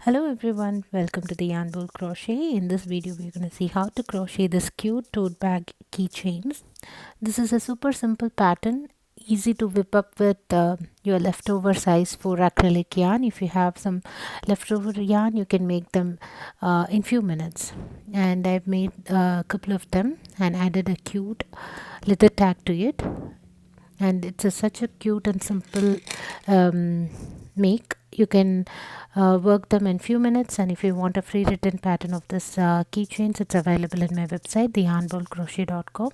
Hello everyone, welcome to the Yarn Bowl Crochet. In this video we're going to see how to crochet this cute tote bag keychains. This is a super simple pattern, easy to whip up with your leftover size 4 acrylic yarn. If you have some leftover yarn, you can make them in few minutes. And I've made a couple of them and added a cute leather tag to it. And it's such a cute and simple make. You can work them in few minutes, and if you want a free written pattern of this keychains, it's available in my website theyarnbowlcrochet.com.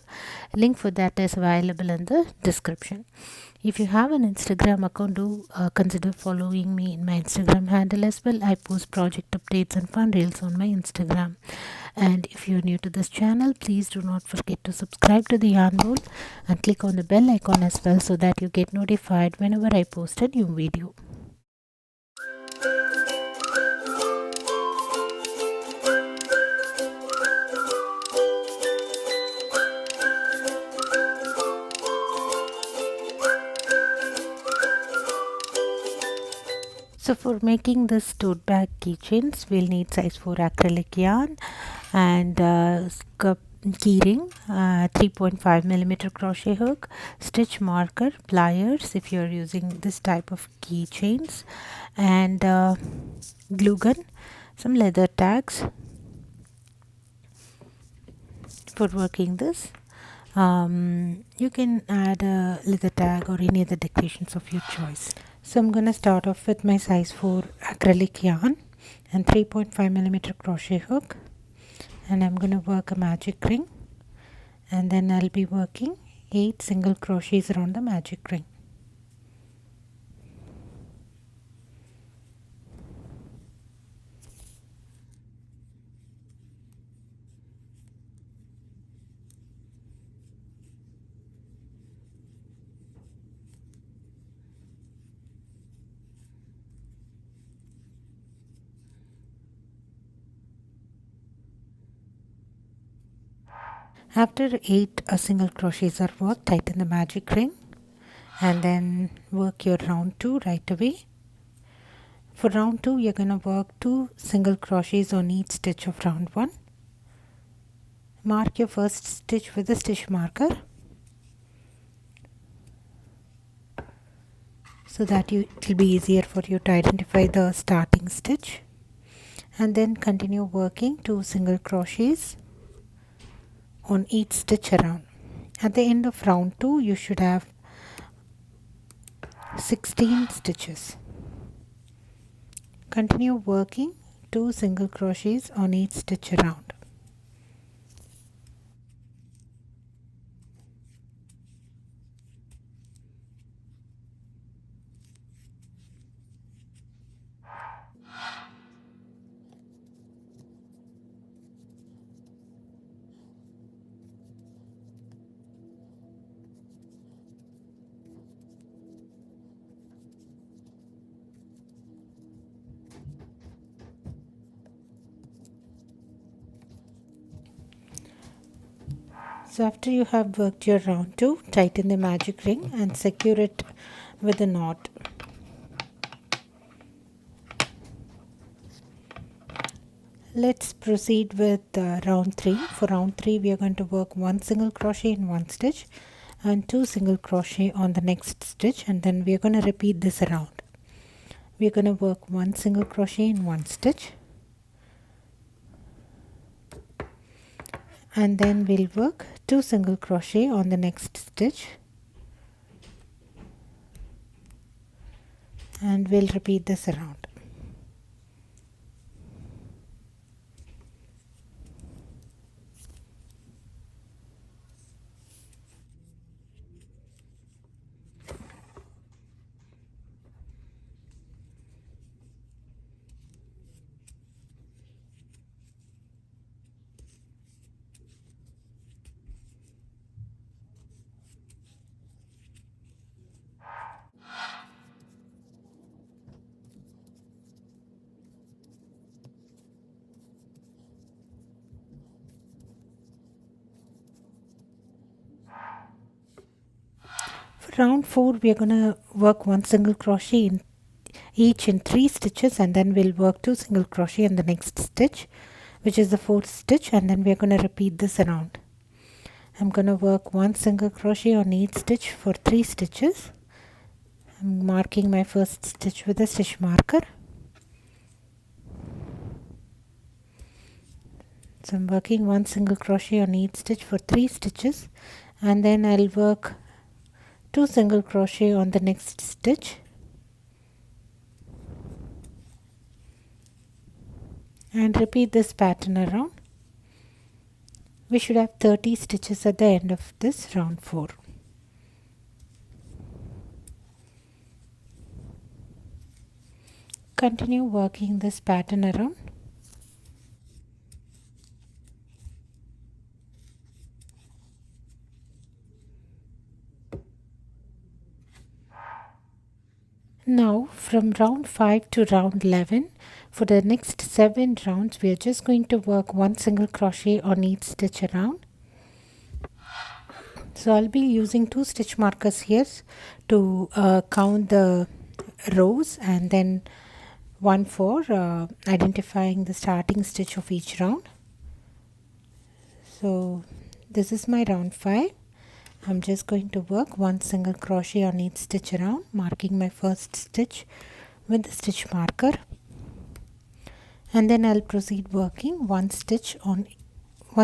Link for that is available in the description. If you have an Instagram account, do consider following me in my Instagram handle as well. I post project updates and fun reels on my Instagram. And if you're new to this channel, please do not forget to subscribe to the Yarn Bowl and click on the bell icon as well, so that you get notified whenever I post a new video. So for making this tote bag keychains, we'll need size 4 acrylic yarn and key ring, 3.5 millimeter crochet hook, stitch marker, pliers if you're using this type of keychains, and glue gun, some leather tags for working this. You can add a leather tag or any other decorations of your choice. So I'm going to start off with my size 4 acrylic yarn and 3.5 millimeter crochet hook, and I'm going to work a magic ring, and then I'll be working 8 single crochets around the magic ring. After 8 single crochets are worked, tighten the magic ring and then work your round 2 right away. For round 2, you're going to work 2 single crochets on each stitch of round 1. Mark your first stitch with a stitch marker so that it will be easier for you to identify the starting stitch, and then continue working 2 single crochets on each stitch around. At the end of round 2, you should have 16 stitches. Continue working 2 single crochets on each stitch around. So after you have worked your round 2, tighten the magic ring and secure it with a knot. Let's proceed with round 3. For round 3, we are going to work 1 single crochet in one stitch and 2 single crochet on the next stitch, and then we are going to repeat this around. We are going to work 1 single crochet in one stitch, and then we'll work 2 single crochet on the next stitch, and we'll repeat this around. For round 4, we are going to work 1 single crochet in each in 3 stitches, and then we'll work 2 single crochet in the next stitch, which is the 4th stitch, and then we're going to repeat this around. I'm going to work 1 single crochet on each stitch for 3 stitches. I'm marking my first stitch with a stitch marker. So I'm working 1 single crochet on each stitch for 3 stitches, and then I'll work 2 single crochet on the next stitch, and repeat this pattern around. We should have 30 stitches at the end of this round 4. Continue working this pattern around. Now from round 5 to round 11, for the next 7 rounds we are just going to work 1 single crochet on each stitch around. So I'll be using 2 stitch markers here to count the rows, and then one for identifying the starting stitch of each round. So this is my round 5. I'm just going to work 1 single crochet on each stitch around, marking my first stitch with the stitch marker, and then I'll proceed working 1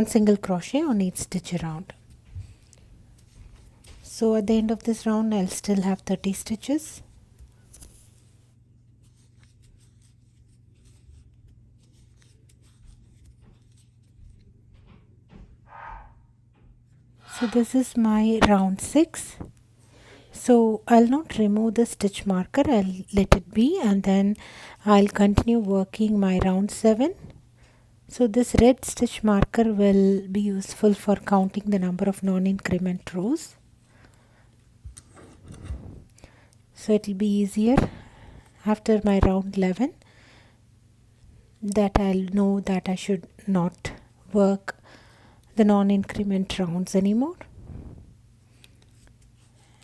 single crochet on each stitch around. So at the end of this round I'll still have 30 stitches. So this is my round 6. So I'll not remove the stitch marker, I'll let it be, and then I'll continue working my round 7. So this red stitch marker will be useful for counting the number of non-increment rows. So it will be easier after my round 11 that I'll know that I should not work the non-increment rounds anymore.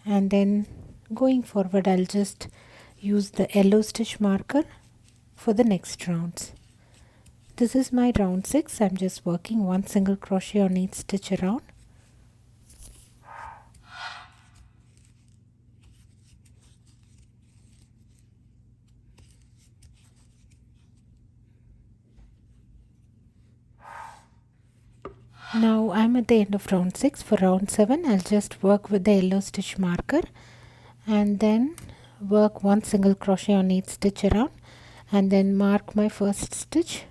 And then going forward I'll just use the yellow stitch marker for the next rounds. This is my round 6. I'm just working 1 single crochet on each stitch around. Now I'm at the end of round 6. For round 7 I'll just work with the yellow stitch marker, and then work 1 single crochet on each stitch around, and then mark my first stitch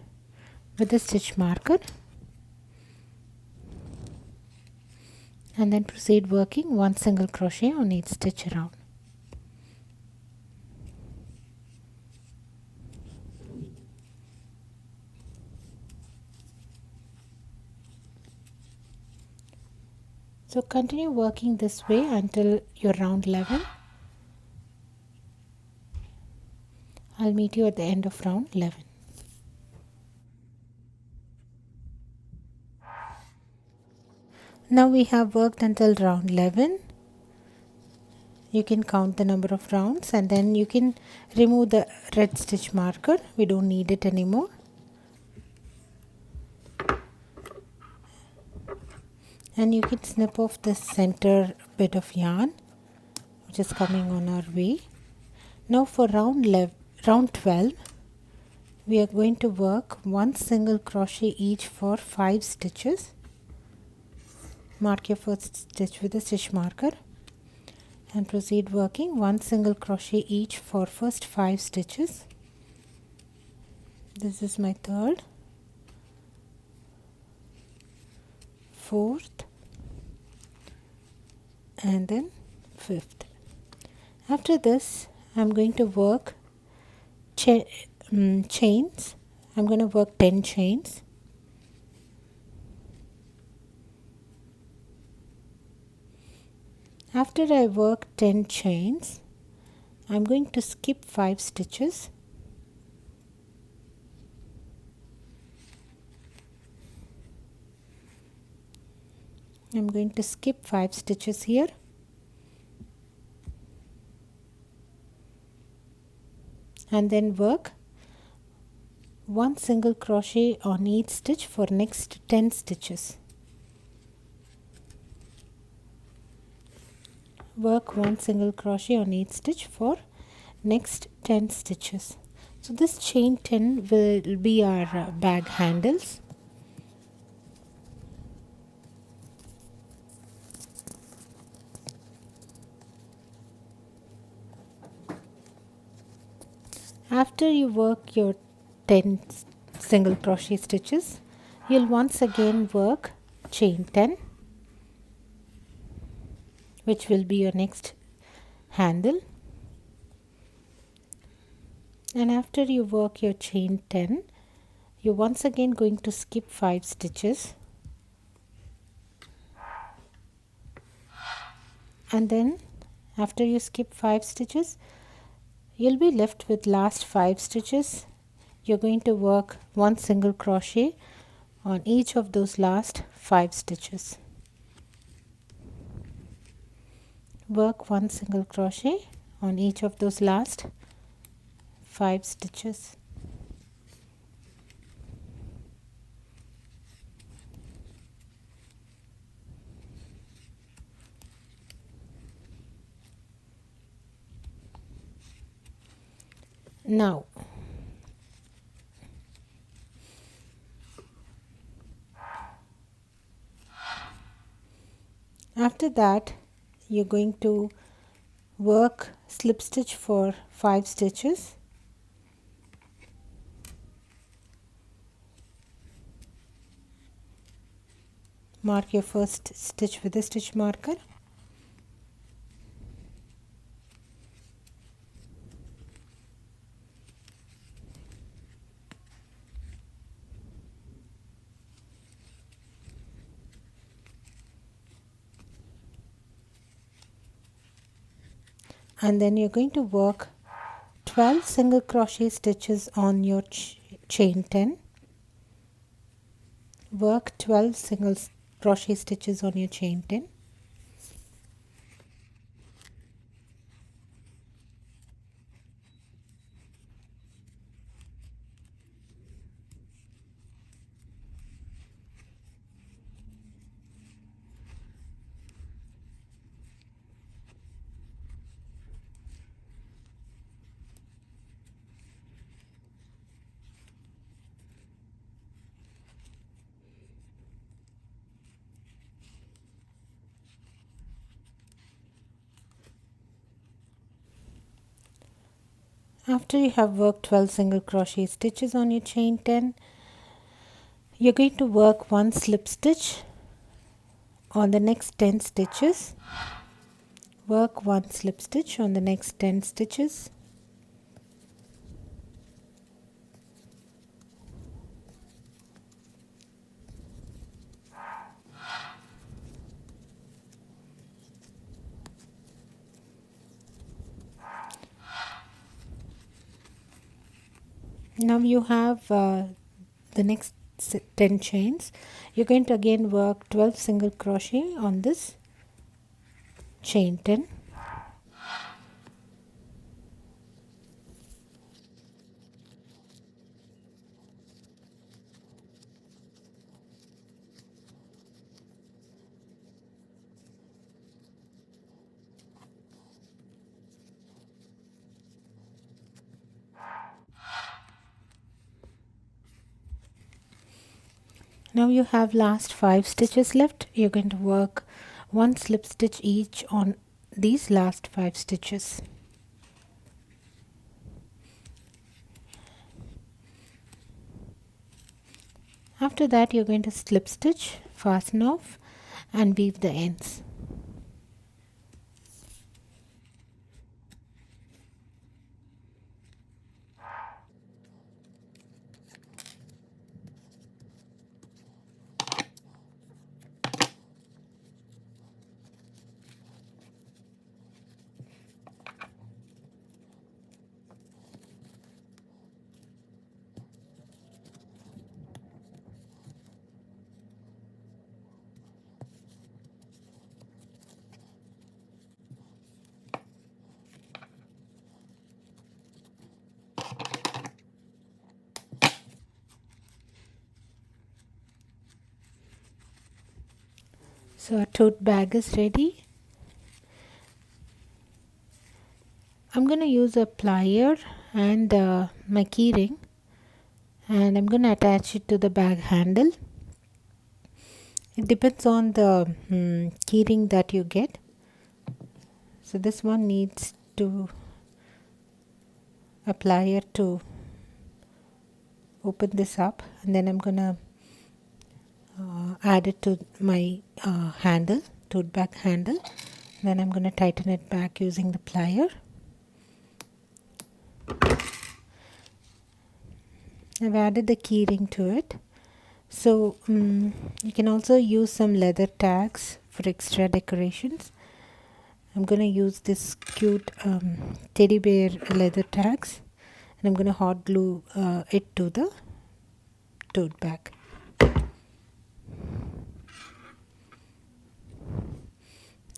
with the stitch marker, and then proceed working 1 single crochet on each stitch around. So continue working this way until your round 11. I'll meet you at the end of round 11. Now we have worked until round 11. You can count the number of rounds, and then you can remove the red stitch marker. We don't need it anymore. And you can snip off the center bit of yarn which is coming on our way. Now for round 12 we are going to work 1 single crochet each for 5 stitches. Mark your first stitch with a stitch marker and proceed working 1 single crochet each for first 5 stitches. This is my 3rd, 4th, and then 5th. After this I'm going to work chains. I'm going to work 10 chains. After I work 10 chains, I'm going to skip 5 stitches. I'm going to skip 5 stitches here. and then work 1 single crochet on each stitch for next 10 stitches. Work 1 single crochet on each stitch for next 10 stitches. So this chain 10 will be our bag handles. After you work your 10 single crochet stitches, you'll once again work chain 10, which will be your next handle. And after you work your chain 10, you're once again going to skip 5 stitches, and then after you skip 5 stitches, you'll be left with last 5 stitches. You're going to work 1 single crochet on each of those last 5 stitches. Work 1 single crochet on each of those last 5 stitches. Now after that, you're going to work slip stitch for 5 stitches. Mark your first stitch with a stitch marker. And then you're going to work 12 single crochet stitches on your chain 10. Work 12 single crochet stitches on your chain 10. After you have worked 12 single crochet stitches on your chain 10, you're going to work 1 slip stitch on the next 10 stitches. Work 1 slip stitch on the next 10 stitches. Now you have the next 10 chains. You're going to again work 12 single crochet on this chain 10. Now you have last 5 stitches left. You're going to work 1 slip stitch each on these last 5 stitches. After that, you're going to slip stitch, fasten off and weave the ends. So our tote bag is ready. I'm going to use a plier and my key ring, and I'm going to attach it to the bag handle. It depends on the key ring that you get. So this one needs to a plier to open this up, and then I'm going to add it to my handle, tote bag handle. Then I'm going to tighten it back using the plier. I've added the key ring to it. So you can also use some leather tags for extra decorations. I'm going to use this cute teddy bear leather tags, and I'm going to hot glue it to the tote bag.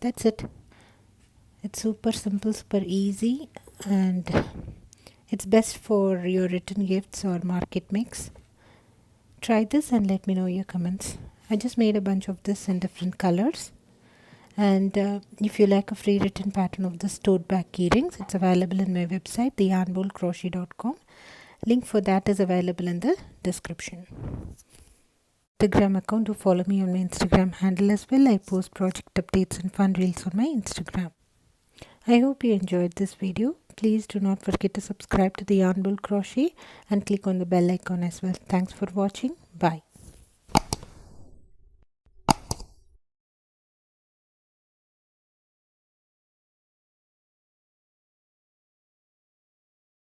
That's it. It's super simple, super easy, and it's best for your return gifts or market mix. Try this and let me know your comments. I just made a bunch of this in different colors. And if you like a free written pattern of this tote bag key rings, it's available in my website, theyarnbowlcrochet.com. Link for that is available in the description. Instagram account, to follow me on my Instagram handle as well. I post project updates and fun reels on my Instagram. I hope you enjoyed this video. Please do not forget to subscribe to the Yarn Bowl Crochet and click on the bell icon as well. Thanks for watching. Bye.